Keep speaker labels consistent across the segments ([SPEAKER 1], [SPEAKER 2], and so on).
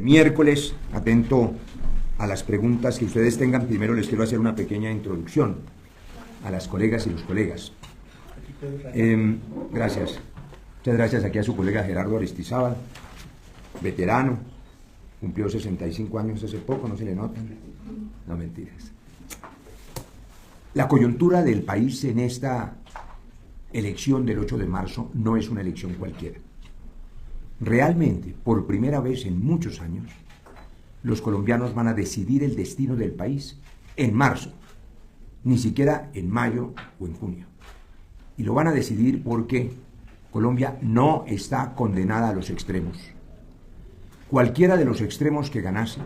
[SPEAKER 1] miércoles, atento a las preguntas que ustedes tengan. Primero les quiero hacer una pequeña introducción a las colegas y los colegas. Gracias. Muchas gracias aquí a su colega Gerardo Aristizábal, veterano, cumplió 65 años hace poco, no se le nota. No, mentiras. La coyuntura del país en esta elección del 8 de marzo no es una elección cualquiera. Realmente, por primera vez en muchos años, los colombianos van a decidir el destino del país en marzo, ni siquiera en mayo o en junio. Y lo van a decidir porque Colombia no está condenada a los extremos. Cualquiera de los extremos que ganase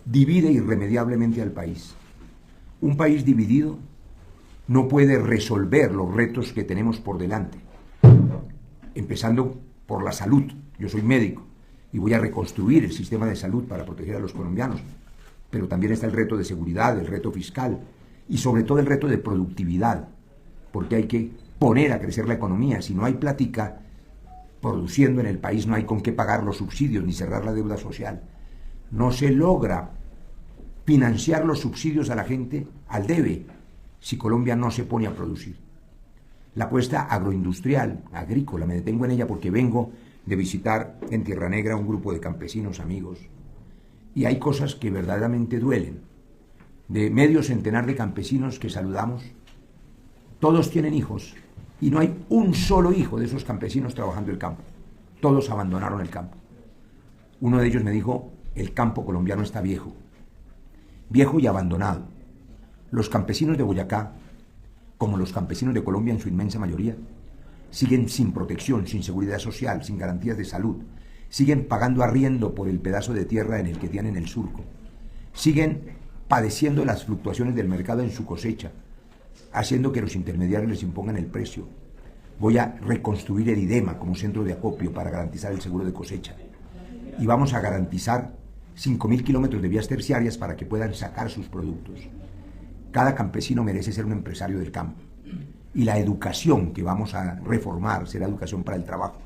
[SPEAKER 1] divide irremediablemente al país. Un país dividido no puede resolver los retos que tenemos por delante, empezando por la salud. Yo soy médico y voy a reconstruir el sistema de salud para proteger a los colombianos, pero también está el reto de seguridad, el reto fiscal y sobre todo el reto de productividad, porque hay que poner a crecer la economía. Si no hay plática produciendo en el país, no hay con qué pagar los subsidios ni cerrar la deuda social. No se logra financiar los subsidios a la gente al debe si Colombia no se pone a producir. La apuesta agroindustrial, agrícola, me detengo en ella porque vengo de visitar en Tierra Negra un grupo de campesinos amigos y hay cosas que verdaderamente duelen. De medio centenar de campesinos que saludamos, todos tienen hijos y no hay un solo hijo de esos campesinos trabajando el campo. Todos abandonaron el campo. Uno de ellos me dijo: el campo colombiano está viejo, viejo y abandonado. Los campesinos de Boyacá, como los campesinos de Colombia en su inmensa mayoría, siguen sin protección, sin seguridad social, sin garantías de salud, siguen pagando arriendo por el pedazo de tierra en el que tienen el surco, siguen padeciendo las fluctuaciones del mercado en su cosecha, haciendo que los intermediarios les impongan el precio. Voy a reconstruir el IDEMA como centro de acopio para garantizar el seguro de cosecha y vamos a garantizar 5.000 kilómetros de vías terciarias para que puedan sacar sus productos. Cada campesino merece ser un empresario del campo. Y la educación que vamos a reformar será educación para el trabajo.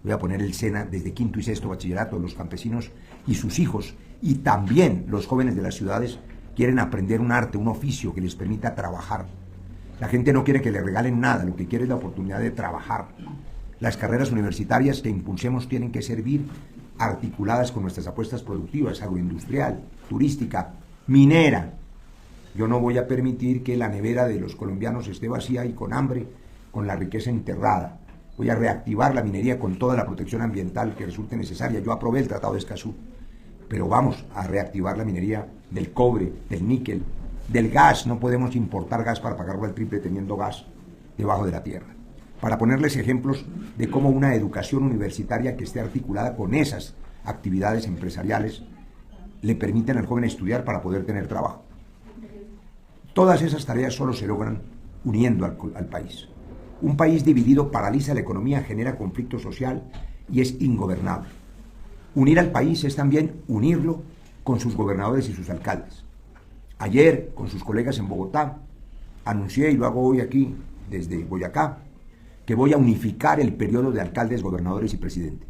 [SPEAKER 1] Voy a poner el SENA desde quinto y sexto bachillerato. Los campesinos y sus hijos y también los jóvenes de las ciudades quieren aprender un arte, un oficio que les permita trabajar. La gente no quiere que le regalen nada, lo que quiere es la oportunidad de trabajar. Las carreras universitarias que impulsemos tienen que servir articuladas con nuestras apuestas productivas, agroindustrial, turística, minera. Yo no voy a permitir que la nevera de los colombianos esté vacía y con hambre, con la riqueza enterrada. Voy a reactivar la minería con toda la protección ambiental que resulte necesaria. Yo aprobé el Tratado de Escazú, pero vamos a reactivar la minería del cobre, del níquel, del gas. No podemos importar gas para pagarlo al triple teniendo gas debajo de la tierra. Para ponerles ejemplos de cómo una educación universitaria que esté articulada con esas actividades empresariales le permiten al joven estudiar para poder tener trabajo. Todas esas tareas solo se logran uniendo al país. Un país dividido paraliza la economía, genera conflicto social y es ingobernable. Unir al país es también unirlo con sus gobernadores y sus alcaldes. Ayer, con sus colegas en Bogotá, anuncié, y lo hago hoy aquí desde Boyacá, que voy a unificar el periodo de alcaldes, gobernadores y presidente.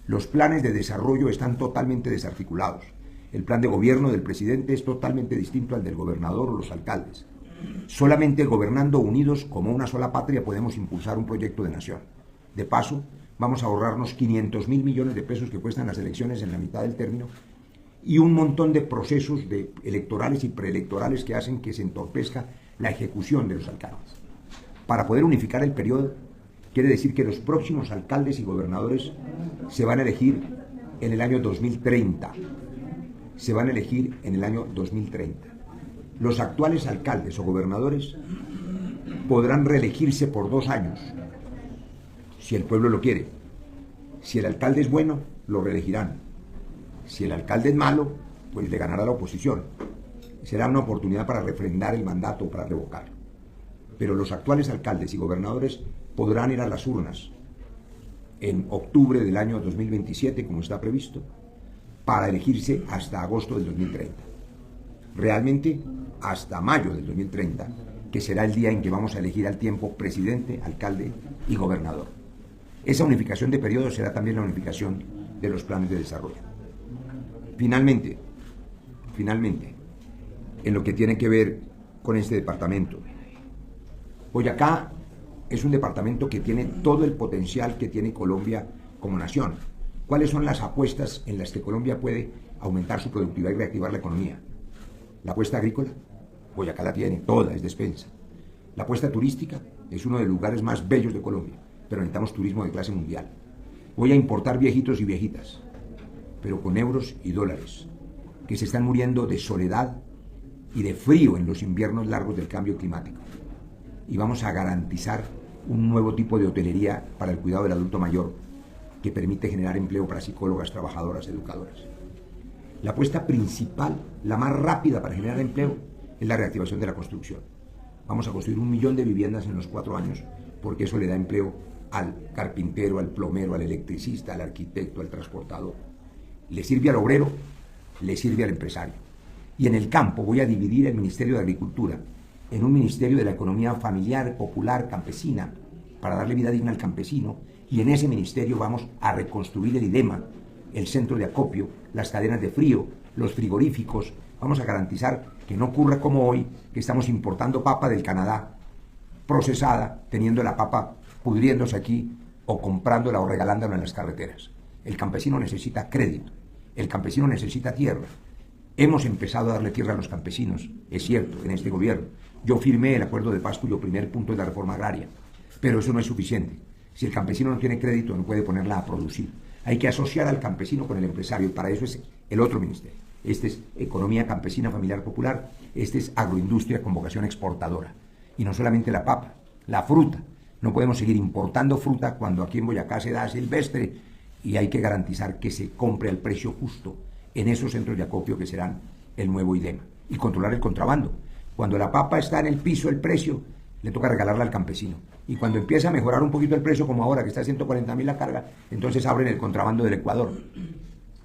[SPEAKER 1] Los planes de desarrollo están totalmente desarticulados. El plan de gobierno del presidente es totalmente distinto al del gobernador o los alcaldes. Solamente gobernando unidos como una sola patria podemos impulsar un proyecto de nación. De paso, vamos a ahorrarnos 500.000 millones de pesos que cuestan las elecciones en la mitad del término y un montón de procesos electorales y preelectorales que hacen que se entorpezca la ejecución de los alcaldes. Para poder unificar el periodo, quiere decir que los próximos alcaldes y gobernadores se van a elegir en el año 2030. Se van a elegir en el año 2030. Los actuales alcaldes o gobernadores podrán reelegirse por 2 años, si el pueblo lo quiere. Si el alcalde es bueno, lo reelegirán. Si el alcalde es malo, pues le ganará la oposición. Será una oportunidad para refrendar el mandato o para revocarlo. Pero los actuales alcaldes y gobernadores podrán ir a las urnas en octubre del año 2027, como está previsto, para elegirse hasta agosto del 2030. Realmente hasta mayo del 2030, que será el día en que vamos a elegir al tiempo presidente, alcalde y gobernador. Esa unificación de periodos será también la unificación de los planes de desarrollo. Finalmente, en lo que tiene que ver con este departamento, Boyacá es un departamento que tiene todo el potencial que tiene Colombia como nación. ¿Cuáles son las apuestas en las que Colombia puede aumentar su productividad y reactivar la economía? La apuesta agrícola, Boyacá la tiene, toda, es despensa. La apuesta turística es uno de los lugares más bellos de Colombia, pero necesitamos turismo de clase mundial. Voy a importar viejitos y viejitas, pero con euros y dólares, que se están muriendo de soledad y de frío en los inviernos largos del cambio climático. Y vamos a garantizar un nuevo tipo de hotelería para el cuidado del adulto mayor que permite generar empleo para psicólogas, trabajadoras, educadoras. La apuesta principal, la más rápida para generar empleo, es la reactivación de la construcción. Vamos a construir 1 millón de viviendas en los 4 años porque eso le da empleo al carpintero, al plomero, al electricista, al arquitecto, al transportador. Le sirve al obrero, le sirve al empresario. Y en el campo voy a dividir el Ministerio de Agricultura en un Ministerio de la Economía Familiar, Popular, Campesina, para darle vida digna al campesino, y en ese ministerio vamos a reconstruir el IDEMA, el centro de acopio, las cadenas de frío, los frigoríficos. Vamos a garantizar que no ocurra como hoy, que estamos importando papa del Canadá, procesada, teniendo la papa pudriéndose aquí, o comprándola o regalándola en las carreteras. El campesino necesita crédito, el campesino necesita tierra. Hemos empezado a darle tierra a los campesinos, es cierto, en este gobierno. Yo firmé el acuerdo de paz cuyo primer punto es la reforma agraria, pero eso no es suficiente. Si el campesino no tiene crédito, no puede ponerla a producir. Hay que asociar al campesino con el empresario, y para eso es el otro ministerio. Este es Economía Campesina Familiar Popular, este es Agroindustria con vocación exportadora. Y no solamente la papa, la fruta. No podemos seguir importando fruta cuando aquí en Boyacá se da silvestre, y hay que garantizar que se compre al precio justo en esos centros de acopio que serán el nuevo IDEMA. Y controlar el contrabando. Cuando la papa está en el piso, el precio, le toca regalarla al campesino. Y cuando empieza a mejorar un poquito el precio, como ahora que está a 140.000 la carga, entonces abren el contrabando del Ecuador.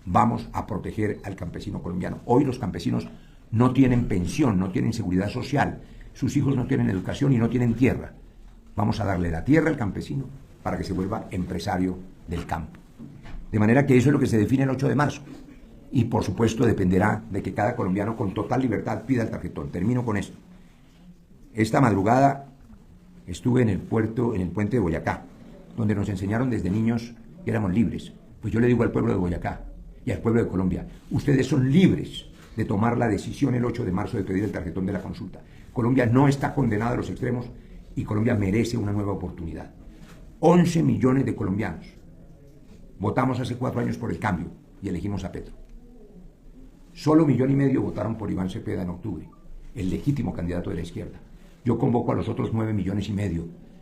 [SPEAKER 1] Vamos a proteger al campesino colombiano. Hoy los campesinos no tienen pensión, no tienen seguridad social, sus hijos no tienen educación y no tienen tierra. Vamos a darle la tierra al campesino para que se vuelva empresario del campo. De manera que eso es lo que se define el 8 de marzo. Y por supuesto dependerá de que cada colombiano con total libertad pida el tarjetón. Termino con esto. Esta madrugada estuve en el puente de Boyacá, donde nos enseñaron desde niños que éramos libres. Pues yo le digo al pueblo de Boyacá y al pueblo de Colombia, ustedes son libres de tomar la decisión el 8 de marzo de pedir el tarjetón de la consulta. Colombia no está condenada a los extremos y Colombia merece una nueva oportunidad. 11 millones de colombianos votamos hace 4 años por el cambio y elegimos a Petro. Solo 1,5 millones votaron por Iván Cepeda en octubre, el legítimo candidato de la izquierda. Yo convoco a los otros 9,5 millones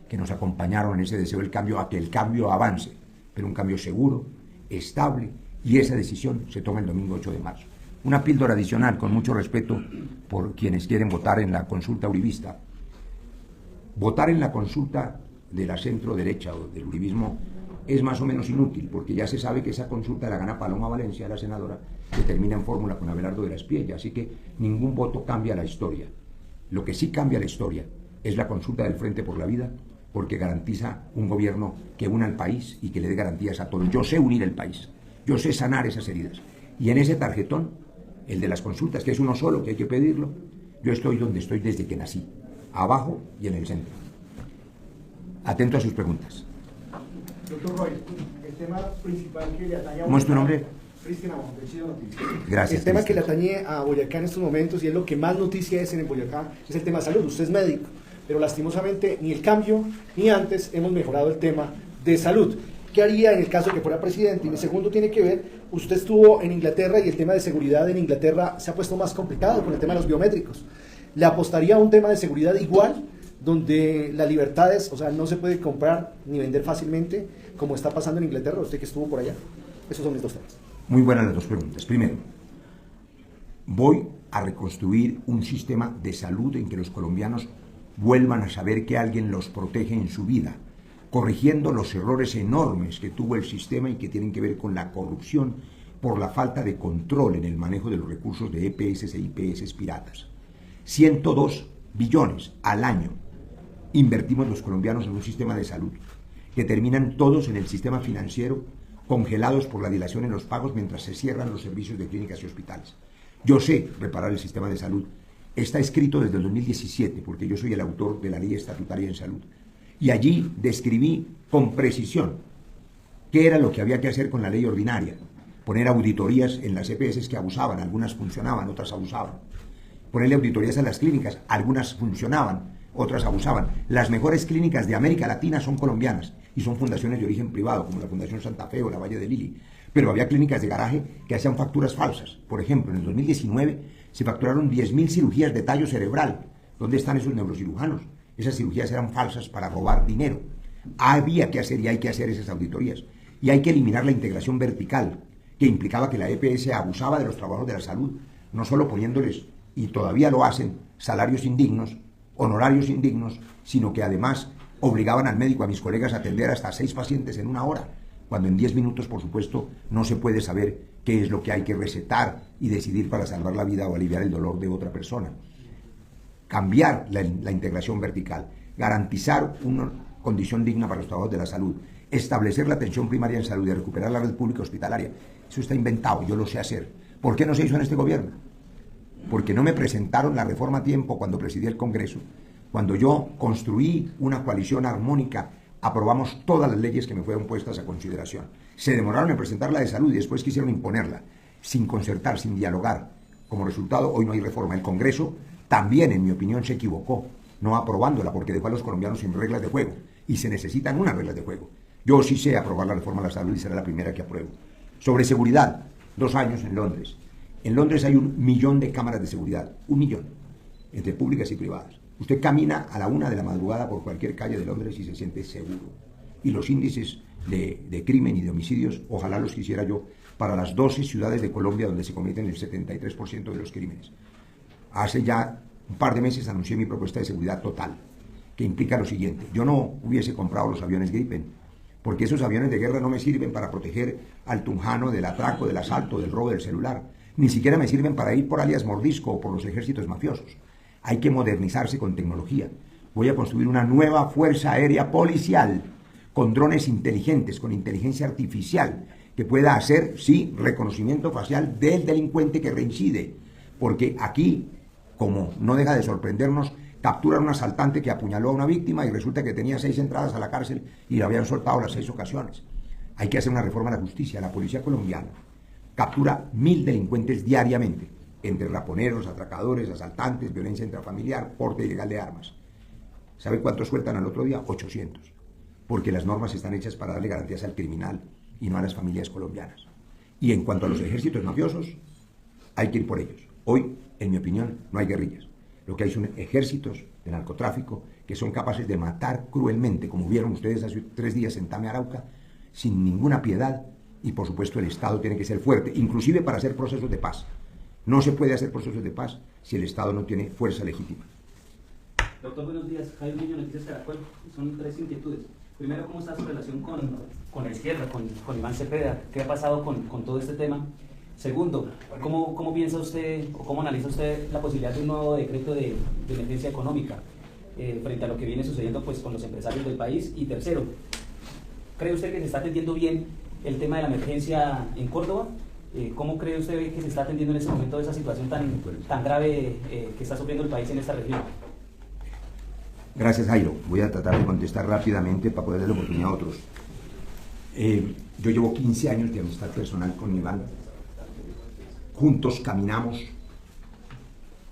[SPEAKER 1] que nos acompañaron en ese deseo del cambio a que el cambio avance, pero un cambio seguro, estable, y esa decisión se toma el domingo 8 de marzo. Una píldora adicional, con mucho respeto por quienes quieren votar en la consulta uribista. Votar en la consulta de la centro derecha o del uribismo es más o menos inútil, porque ya se sabe que esa consulta la gana Paloma Valencia, la senadora, que termina en fórmula con Abelardo de la Espriella, así que ningún voto cambia la historia. Lo que sí cambia la historia es la consulta del Frente por la Vida, porque garantiza un gobierno que una al país y que le dé garantías a todos. Yo sé unir el país, yo sé sanar esas heridas. Y en ese tarjetón, el de las consultas, que es uno solo, que hay que pedirlo, yo estoy donde estoy desde que nací, abajo y en el centro. Atento a sus preguntas.
[SPEAKER 2] Doctor Roy, el tema principal que le atañe a
[SPEAKER 1] ¿Cómo es tu nombre?
[SPEAKER 2] Cristian Amón, de Chile Noticias.
[SPEAKER 1] Gracias.
[SPEAKER 2] El tema
[SPEAKER 1] Cristian,
[SPEAKER 2] que le atañe a Boyacá en estos momentos, y es lo que más noticia es en el Boyacá, es el tema de salud. Usted es médico, pero lastimosamente ni el cambio ni antes hemos mejorado el tema de salud. ¿Qué haría en el caso que fuera presidente? Y mi segundo tiene que ver, usted estuvo en Inglaterra y el tema de seguridad en Inglaterra se ha puesto más complicado con el tema de los biométricos. ¿Le apostaría a un tema de seguridad igual, donde las libertades, o sea, no se puede comprar ni vender fácilmente, como está pasando en Inglaterra, usted que estuvo por allá? Esos son mis dos temas.
[SPEAKER 1] Muy buenas las dos preguntas. Primero, voy a reconstruir un sistema de salud en que los colombianos vuelvan a saber que alguien los protege en su vida, corrigiendo los errores enormes que tuvo el sistema y que tienen que ver con la corrupción por la falta de control en el manejo de los recursos de EPS e IPS piratas. 102 billones al año invertimos los colombianos en un sistema de salud que terminan todos en el sistema financiero congelados por la dilación en los pagos mientras se cierran los servicios de clínicas y hospitales. Yo sé reparar el sistema de salud. Está escrito desde el 2017, porque yo soy el autor de la ley estatutaria en salud. Y allí describí con precisión qué era lo que había que hacer con la ley ordinaria. Poner auditorías en las EPS que abusaban, algunas funcionaban, otras abusaban. Ponerle auditorías a las clínicas, algunas funcionaban, otras abusaban. Las mejores clínicas de América Latina son colombianas y son fundaciones de origen privado, como la Fundación Santa Fe o la Valle de Lili. Pero había clínicas de garaje que hacían facturas falsas. Por ejemplo, en el 2019 se facturaron 10.000 cirugías de tallo cerebral. ¿Dónde están esos neurocirujanos? Esas cirugías eran falsas para robar dinero. Había que hacer y hay que hacer esas auditorías. Y hay que eliminar la integración vertical, que implicaba que la EPS abusaba de los trabajadores de la salud, no solo poniéndoles, y todavía lo hacen, salarios indignos, honorarios indignos, sino que además obligaban al médico, a mis colegas, a atender hasta 6 pacientes en 1 hora, cuando en 10 minutos, por supuesto, no se puede saber qué es lo que hay que recetar y decidir para salvar la vida o aliviar el dolor de otra persona. Cambiar la integración vertical, garantizar una condición digna para los trabajadores de la salud, establecer la atención primaria en salud y recuperar la red pública hospitalaria. Eso está inventado, yo lo sé hacer. ¿Por qué no se hizo en este gobierno? Porque no me presentaron la reforma a tiempo cuando presidí el Congreso. Cuando yo construí una coalición armónica, aprobamos todas las leyes que me fueron puestas a consideración. Se demoraron en presentar la de salud y después quisieron imponerla, sin concertar, sin dialogar. Como resultado, hoy no hay reforma. El Congreso también, en mi opinión, se equivocó, no aprobándola, porque dejó a los colombianos sin reglas de juego. Y se necesitan unas reglas de juego. Yo sí sé aprobar la reforma a la salud y será la primera que apruebo. Sobre seguridad, 2 años en Londres. En Londres hay 1 millón de cámaras de seguridad, 1 millón, entre públicas y privadas. Usted camina a la 1 de la madrugada por cualquier calle de Londres y se siente seguro. Y los índices de crimen y de homicidios, ojalá los quisiera yo, para las 12 ciudades de Colombia donde se cometen el 73% de los crímenes. Hace ya un par de meses anuncié mi propuesta de seguridad total, que implica lo siguiente. Yo no hubiese comprado los aviones Gripen, porque esos aviones de guerra no me sirven para proteger al tunjano del atraco, del asalto, del robo del celular. Ni siquiera me sirven para ir por alias Mordisco o por los ejércitos mafiosos. Hay que modernizarse con tecnología. Voy a construir una nueva fuerza aérea policial con drones inteligentes, con inteligencia artificial, que pueda hacer, sí, reconocimiento facial del delincuente que reincide. Porque aquí, como no deja de sorprendernos, capturan a un asaltante que apuñaló a una víctima y resulta que tenía 6 entradas a la cárcel y lo habían soltado las 6 ocasiones. Hay que hacer una reforma a la justicia. La policía colombiana captura 1.000 delincuentes diariamente, entre raponeros, atracadores, asaltantes, violencia intrafamiliar, porte ilegal de armas. ¿Sabe cuántos sueltan al otro día? 800. Porque las normas están hechas para darle garantías al criminal y no a las familias colombianas. Y en cuanto a los ejércitos mafiosos, hay que ir por ellos. Hoy, en mi opinión, no hay guerrillas. Lo que hay son ejércitos de narcotráfico que son capaces de matar cruelmente, como vieron ustedes hace 3 días en Tame, Arauca, sin ninguna piedad. Y por supuesto el Estado tiene que ser fuerte, inclusive para hacer procesos de paz. No se puede hacer procesos de paz si el Estado no tiene fuerza legítima.
[SPEAKER 3] Doctor, buenos días. Javier Niño, Noticias Caracol. Son 3 inquietudes. Primero, ¿cómo está su relación con la izquierda, con Iván Cepeda? ¿Qué ha pasado con todo este tema? Segundo, ¿cómo piensa usted o cómo analiza usted la posibilidad de un nuevo decreto de emergencia económica frente a lo que viene sucediendo pues, con los empresarios del país? Y tercero, ¿cree usted que se está atendiendo bien el tema de la emergencia en Córdoba? ¿Cómo cree usted que se está atendiendo en este momento esa situación tan grave que está sufriendo el país en esta región?
[SPEAKER 1] Gracias, Jairo. Voy a tratar de contestar rápidamente para poder darle oportunidad a otros. Yo llevo 15 años de amistad personal con Iván. Juntos caminamos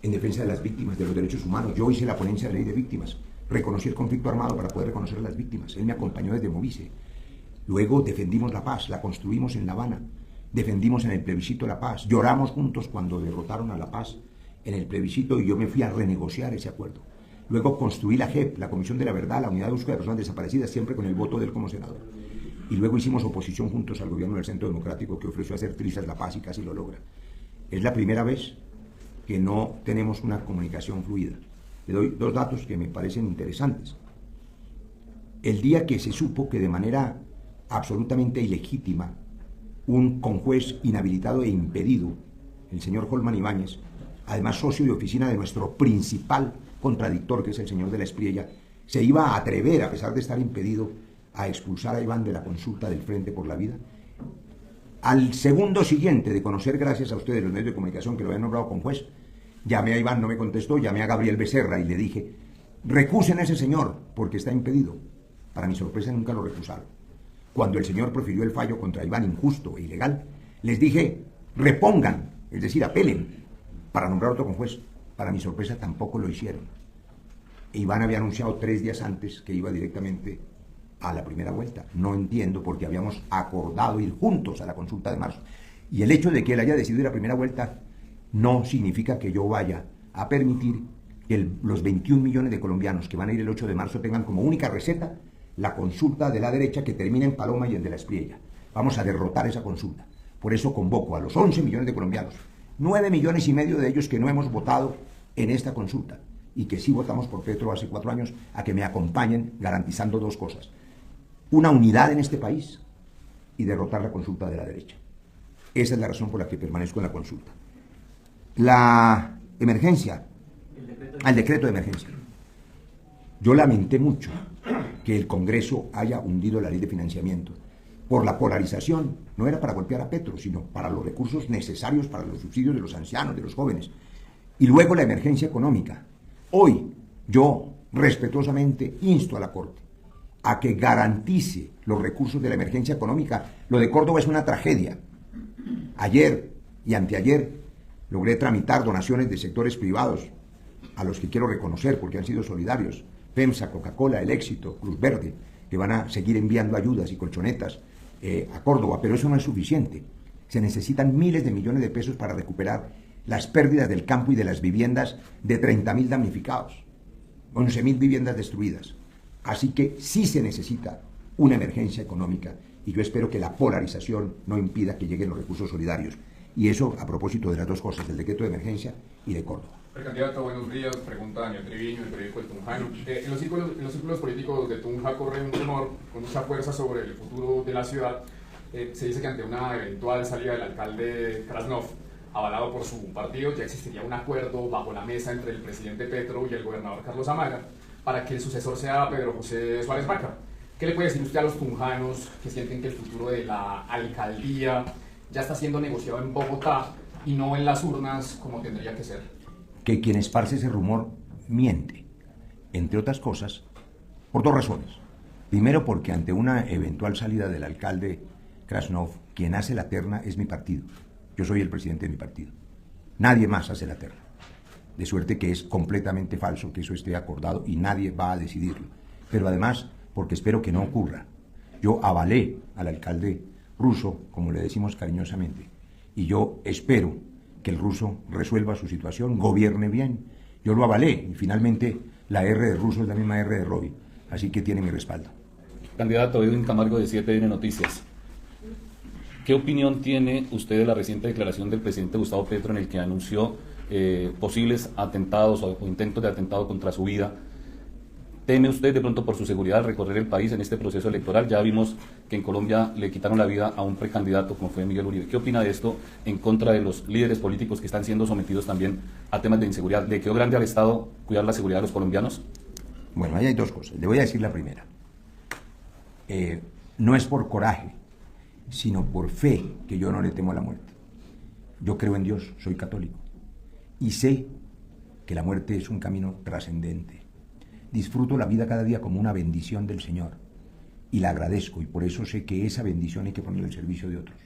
[SPEAKER 1] en defensa de las víctimas, de los derechos humanos. Yo hice la ponencia de ley de víctimas. Reconocí el conflicto armado para poder reconocer a las víctimas. Él me acompañó desde Movice. Luego defendimos la paz, la construimos en La Habana. Defendimos en el plebiscito la paz. Lloramos juntos cuando derrotaron a la paz en el plebiscito y yo me fui a renegociar ese acuerdo. Luego construí la JEP, la Comisión de la Verdad, la Unidad de Búsqueda de Personas Desaparecidas, siempre con el voto de él como senador. Y luego hicimos oposición juntos al gobierno del Centro Democrático que ofreció hacer trizas la paz y casi lo logra. Es la primera vez que no tenemos una comunicación fluida. Le doy 2 datos que me parecen interesantes. El día que se supo que de manera absolutamente ilegítima un conjuez inhabilitado e impedido, el señor Holman Ibáñez, además socio de oficina de nuestro principal contradictor, que es el señor de la Espriella, se iba a atrever, a pesar de estar impedido, a expulsar a Iván de la consulta del Frente por la Vida. Al segundo siguiente de conocer, gracias a ustedes, los medios de comunicación que lo habían nombrado con juez, llamé a Iván, no me contestó, llamé a Gabriel Becerra y le dije, recusen a ese señor porque está impedido. Para mi sorpresa nunca lo recusaron. Cuando el señor profirió el fallo contra Iván injusto e ilegal, les dije, repongan, es decir, apelen para nombrar otro con juez. Para mi sorpresa tampoco lo hicieron. E Iván había anunciado 3 días antes que iba directamente a la primera vuelta. No entiendo porque habíamos acordado ir juntos a la consulta de marzo. Y el hecho de que él haya decidido ir a la primera vuelta no significa que yo vaya a permitir que los 21 millones de colombianos que van a ir el 8 de marzo tengan como única receta la consulta de la derecha que termina en Paloma y en de la Espriella. Vamos a derrotar esa consulta. Por eso convoco a los 11 millones de colombianos, 9 millones y medio de ellos que no hemos votado en esta consulta y que sí votamos por Petro hace 4 años, a que me acompañen garantizando 2 cosas. Una unidad en este país y derrotar la consulta de la derecha. Esa es la razón por la que permanezco en la consulta. La emergencia, el decreto de emergencia. Yo lamenté mucho que el Congreso haya hundido la ley de financiamiento por la polarización. No era para golpear a Petro, sino para los recursos necesarios para los subsidios de los ancianos, de los jóvenes. Y luego la emergencia económica. Hoy yo respetuosamente insto a la Corte a que garantice los recursos de la emergencia económica. Lo de Córdoba es una tragedia. Ayer y anteayer logré tramitar donaciones de sectores privados a los que quiero reconocer porque han sido solidarios. FEMSA, Coca-Cola, El Éxito, Cruz Verde, que van a seguir enviando ayudas y colchonetas a Córdoba, pero eso no es suficiente. Se necesitan miles de millones de pesos para recuperar las pérdidas del campo y de las viviendas de 30.000 damnificados, 11.000 viviendas destruidas. Así que sí se necesita una emergencia económica y yo espero que la polarización no impida que lleguen los recursos solidarios. Y eso a propósito de las 2 cosas, del decreto de emergencia y de Córdoba.
[SPEAKER 4] Precandidato, buenos días. Pregunta Daniel Treviño, del periódico El Tunjano. En los círculos políticos de Tunja corre un rumor con mucha fuerza sobre el futuro de la ciudad. Se dice que ante una eventual salida del alcalde Krasnov, avalado por su partido, ya existiría un acuerdo bajo la mesa entre el presidente Petro y el gobernador Carlos Zamaga para que el sucesor sea Pedro José Suárez Vaca. ¿Qué le puede decir usted a los tunjanos que sienten que el futuro de la alcaldía ya está siendo negociado en Bogotá y no en las urnas como tendría que ser?
[SPEAKER 1] Que quien esparce ese rumor miente, entre otras cosas, por 2 razones. Primero, porque ante una eventual salida del alcalde Krasnov, quien hace la terna es mi partido. Yo soy el presidente de mi partido. Nadie más hace la terna. De suerte que es completamente falso que eso esté acordado y nadie va a decidirlo. Pero además, porque espero que no ocurra. Yo avalé al alcalde ruso, como le decimos cariñosamente, y yo espero que el ruso resuelva su situación, gobierne bien. Yo lo avalé y finalmente la R de ruso es la misma R de Roy, así que tiene mi respaldo.
[SPEAKER 5] Candidato Edwin Camargo de 7NN Noticias. ¿Qué opinión tiene usted de la reciente declaración del presidente Gustavo Petro en el que anunció posibles atentados o intentos de atentado contra su vida? ¿Teme usted de pronto por su seguridad al recorrer el país en este proceso electoral? Ya vimos que en Colombia le quitaron la vida a un precandidato como fue Miguel Uribe. ¿Qué opina de esto en contra de los líderes políticos que están siendo sometidos también a temas de inseguridad? ¿Le quedó grande al Estado cuidar la seguridad de los colombianos?
[SPEAKER 1] Bueno, ahí hay 2 cosas. Le voy a decir la primera. No es por coraje, sino por fe que yo no le temo a la muerte. Yo creo en Dios, soy católico. Y sé que la muerte es un camino trascendente. Disfruto la vida cada día como una bendición del Señor y la agradezco y por eso sé que esa bendición hay que ponerla al servicio de otros.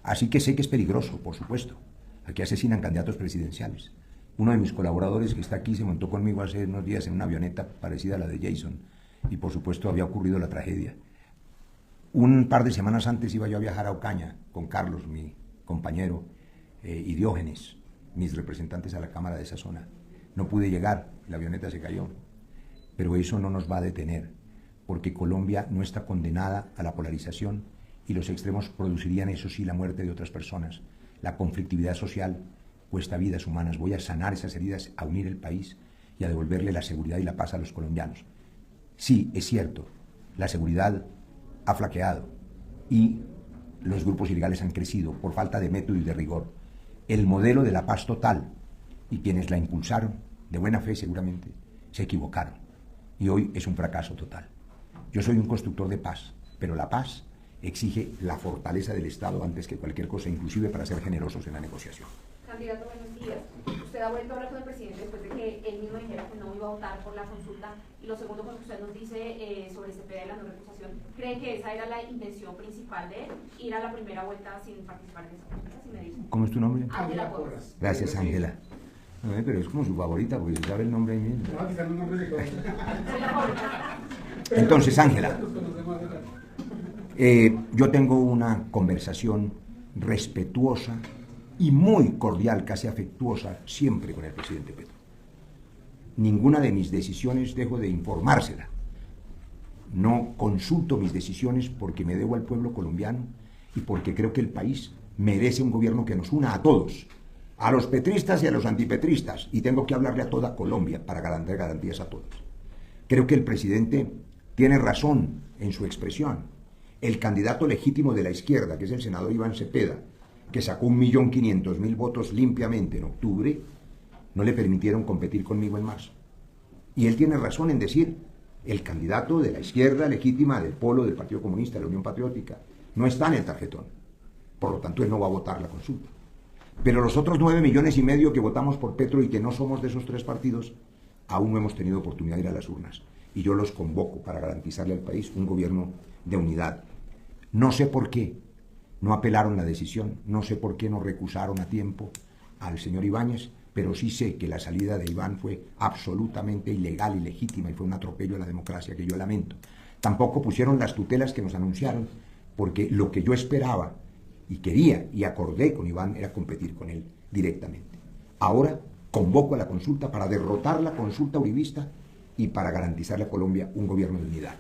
[SPEAKER 1] Así que sé que es peligroso, por supuesto. Aquí asesinan candidatos presidenciales. Uno de mis colaboradores que está aquí se montó conmigo hace unos días en una avioneta parecida a la de Jason y por supuesto había ocurrido la tragedia. Un par de semanas antes iba yo a viajar a Ocaña con Carlos, mi compañero, y Diógenes, mis representantes a la Cámara de esa zona. No pude llegar, la avioneta se cayó. Pero eso no nos va a detener, porque Colombia no está condenada a la polarización y los extremos producirían, eso sí, la muerte de otras personas. La conflictividad social cuesta vidas humanas. Voy a sanar esas heridas, a unir el país y a devolverle la seguridad y la paz a los colombianos. Sí, es cierto, la seguridad ha flaqueado y los grupos ilegales han crecido por falta de método y de rigor. El modelo de la paz total y quienes la impulsaron, de buena fe seguramente, se equivocaron. Y hoy es un fracaso total. Yo soy un constructor de paz, pero la paz exige la fortaleza del Estado antes que cualquier cosa, inclusive para ser generosos en la negociación.
[SPEAKER 6] Candidato, buenos días. Usted ha vuelto a hablar con el presidente después de que él mismo dijera que no iba a votar por la consulta. Y lo segundo, porque usted nos dice sobre Cepeda y la no recusación, ¿cree que esa era la intención principal de él, ir a la primera vuelta sin participar en esa consulta? Si me dice.
[SPEAKER 1] ¿Cómo es tu nombre?
[SPEAKER 6] Ángela Porras.
[SPEAKER 1] Gracias, Ángela. Pero es como su favorita, porque se sabe el nombre ahí mismo. Entonces, Ángela, yo tengo una conversación respetuosa y muy cordial, casi afectuosa, siempre con el presidente Petro. Ninguna de mis decisiones dejo de informársela. No consulto mis decisiones porque me debo al pueblo colombiano y porque creo que el país merece un gobierno que nos una a todos, a los petristas y a los antipetristas, y tengo que hablarle a toda Colombia para dar garantías a todos. Creo que el presidente tiene razón en su expresión. El candidato legítimo de la izquierda, que es el senador Iván Cepeda, que sacó 1.500.000 votos limpiamente en octubre, no le permitieron competir conmigo en marzo. Y él tiene razón en decir, el candidato de la izquierda legítima del polo del Partido Comunista, de la Unión Patriótica, no está en el tarjetón. Por lo tanto, él no va a votar la consulta. Pero los otros 9,5 millones que votamos por Petro y que no somos de esos tres partidos, aún no hemos tenido oportunidad de ir a las urnas. Y yo los convoco para garantizarle al país un gobierno de unidad. No sé por qué no apelaron la decisión, no sé por qué no recusaron a tiempo al señor Ibáñez, pero sí sé que la salida de Iván fue absolutamente ilegal y legítima y fue un atropello a la democracia que yo lamento. Tampoco pusieron las tutelas que nos anunciaron, porque lo que yo esperaba y quería y acordé con Iván era competir con él directamente. Ahora convoco a la consulta para derrotar la consulta uribista y para garantizarle a Colombia un gobierno de unidad.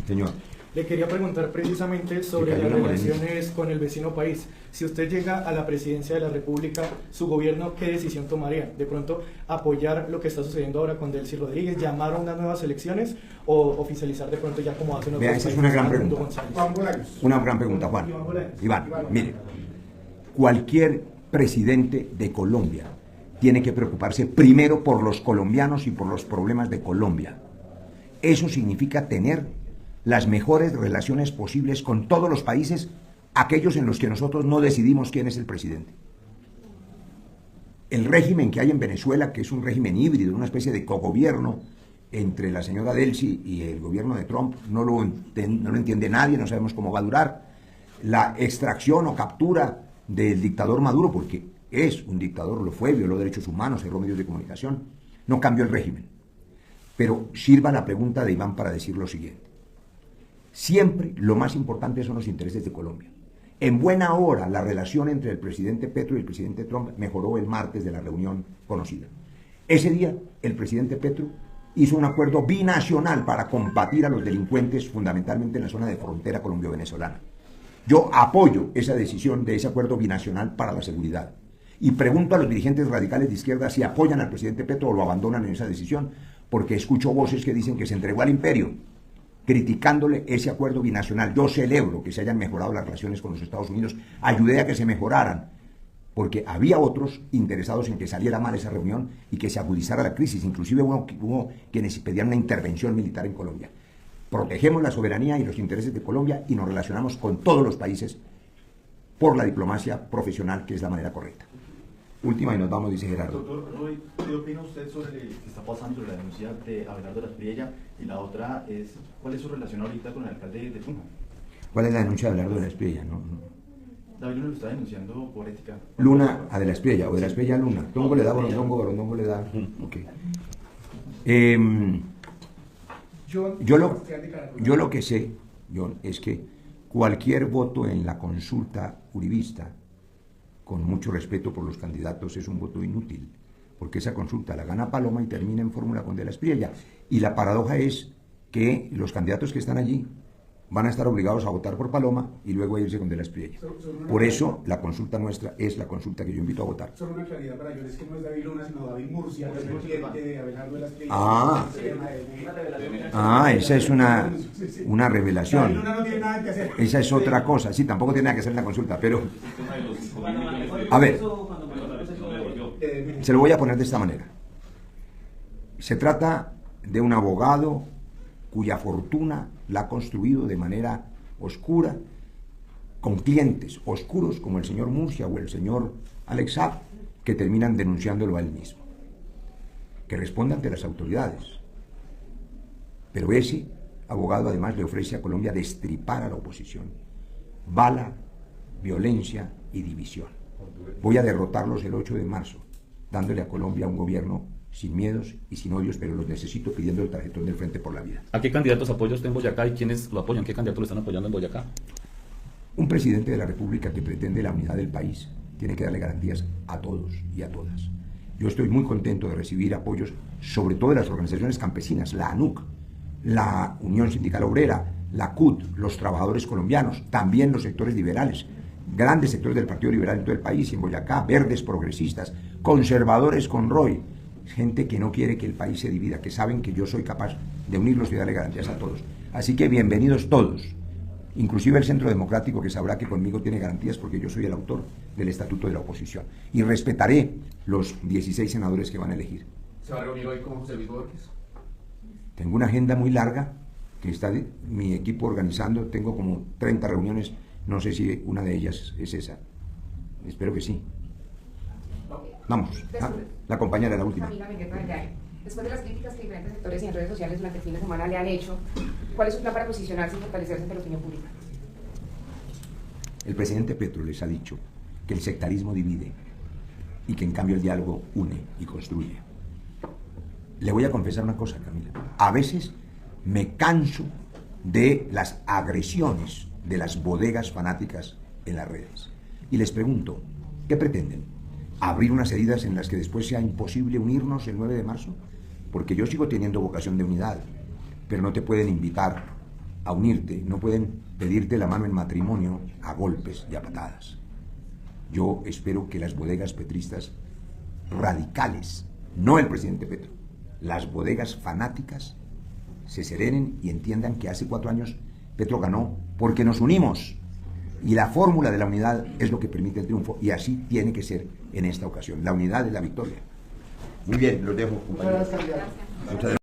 [SPEAKER 1] Señor.
[SPEAKER 2] Le quería preguntar precisamente sobre las relaciones con el vecino país. Si usted llega a la presidencia de la República, su gobierno, ¿qué decisión tomaría? ¿De pronto apoyar lo que está sucediendo ahora con Delcy Rodríguez, llamar a unas nuevas elecciones o oficializar de pronto ya como hace unos
[SPEAKER 1] Vea, esa es una gran pregunta. Una gran pregunta, Juan. Iván, mire, cualquier presidente de Colombia tiene que preocuparse primero por los colombianos y por los problemas de Colombia. Eso significa tener las mejores relaciones posibles con todos los países, aquellos en los que nosotros no decidimos quién es el presidente. El régimen que hay en Venezuela, que es un régimen híbrido, una especie de cogobierno entre la señora Delcy y el gobierno de Trump, no lo entiende nadie, no sabemos cómo va a durar. La extracción o captura del dictador Maduro, porque es un dictador, lo fue, violó derechos humanos, cerró medios de comunicación, no cambió el régimen. Pero sirva la pregunta de Iván para decir lo siguiente. Siempre lo más importante son los intereses de Colombia. En buena hora, la relación entre el presidente Petro y el presidente Trump mejoró el martes de la reunión conocida. Ese día, el presidente Petro hizo un acuerdo binacional para combatir a los delincuentes, fundamentalmente en la zona de frontera colombio-venezolana. Yo apoyo esa decisión de ese acuerdo binacional para la seguridad. Y pregunto a los dirigentes radicales de izquierda si apoyan al presidente Petro o lo abandonan en esa decisión, porque escucho voces que dicen que se entregó al imperio, criticándole ese acuerdo binacional. Yo celebro que se hayan mejorado las relaciones con los Estados Unidos, ayudé a que se mejoraran, porque había otros interesados en que saliera mal esa reunión y que se agudizara la crisis. Inclusive hubo quienes pedían una intervención militar en Colombia. Protegemos la soberanía y los intereses de Colombia y nos relacionamos con todos los países por la diplomacia profesional, que es la manera correcta. Última y nos vamos, dice Gerardo.
[SPEAKER 7] Doctor Roy, ¿qué opina usted sobre lo que está pasando sobre la denuncia de Abelardo Lasprilla? Y la otra es, ¿cuál es su relación ahorita con el alcalde de Tunja?
[SPEAKER 1] ¿Cuál es la denuncia de Abelardo Lasprilla?
[SPEAKER 7] David Luna lo está denunciando por ética.
[SPEAKER 1] Luna a de Lasprilla, o de Lasprilla a Luna. Tongo le da Borondongo, Borondongo le da... Ok. Yo lo que sé, John, es que cualquier voto en la consulta uribista, con mucho respeto por los candidatos, es un voto inútil, porque esa consulta la gana Paloma y termina en fórmula con de Lasprilla. Y la paradoja es que los candidatos que están allí van a estar obligados a votar por Paloma y luego a irse con de Lasprilla. Por eso la consulta nuestra es la consulta que yo invito a votar.
[SPEAKER 8] Solo una claridad para yo, es que no es David Luna, sino David Murcia, presidente de Abelardo Lasprilla.
[SPEAKER 1] Esa es una revelación.
[SPEAKER 8] David Luna no tiene nada que hacer.
[SPEAKER 1] Esa es otra cosa, sí, tampoco tiene nada que hacer en la consulta, pero... A ver, se lo voy a poner de esta manera. Se trata de un abogado cuya fortuna la ha construido de manera oscura, con clientes oscuros como el señor Murcia o el señor Alex Saab, que terminan denunciándolo a él mismo. Que responda ante las autoridades. Pero ese abogado además le ofrece a Colombia destripar a la oposición. Bala, violencia y división. Voy a derrotarlos el 8 de marzo, dándole a Colombia un gobierno sin miedos y sin odios, pero los necesito pidiendo el tarjetón del Frente por la Vida.
[SPEAKER 5] ¿A qué candidatos apoya usted en Boyacá y quiénes lo apoyan? ¿Qué candidatos lo están apoyando en Boyacá?
[SPEAKER 1] Un presidente de la República que pretende la unidad del país tiene que darle garantías a todos y a todas. Yo estoy muy contento de recibir apoyos, sobre todo de las organizaciones campesinas, la ANUC, la Unión Sindical Obrera, la CUT, los trabajadores colombianos, también los sectores liberales, grandes sectores del Partido Liberal en todo el país y en Boyacá, verdes progresistas, conservadores con Roy, gente que no quiere que el país se divida, que saben que yo soy capaz de unirlos y darle garantías a todos. Así que bienvenidos todos, inclusive el Centro Democrático, que sabrá que conmigo tiene garantías porque yo soy el autor del Estatuto de la Oposición. Y respetaré los 16 senadores que van a elegir.
[SPEAKER 4] ¿Se va a reunir hoy con José Luis Borges?
[SPEAKER 1] Tengo una agenda muy larga que está mi equipo organizando, tengo como 30 reuniones, no sé si una de ellas es esa. Espero que sí. Vamos, la compañera, la última.
[SPEAKER 9] Después de las críticas que diferentes sectores y en redes sociales durante el fin de semana le han hecho, ¿cuál es su plan para posicionarse y fortalecerse ante la opinión pública?
[SPEAKER 1] El presidente Petro les ha dicho que el sectarismo divide y que en cambio el diálogo une y construye. Le voy a confesar una cosa, Camila. A veces me canso de las agresiones de las bodegas fanáticas en las redes. Y les pregunto, ¿qué pretenden? ¿Abrir unas heridas en las que después sea imposible unirnos el 9 de marzo? Porque yo sigo teniendo vocación de unidad, pero no te pueden invitar a unirte, no pueden pedirte la mano en matrimonio a golpes y a patadas. Yo espero que las bodegas petristas radicales, no el presidente Petro, las bodegas fanáticas se serenen y entiendan que hace 4 años Petro ganó porque nos unimos. Y la fórmula de la unidad es lo que permite el triunfo, y así tiene que ser en esta ocasión. La unidad es la victoria. Muy bien, los dejo, compañeros.
[SPEAKER 2] Muchas gracias.
[SPEAKER 1] Muchas gracias.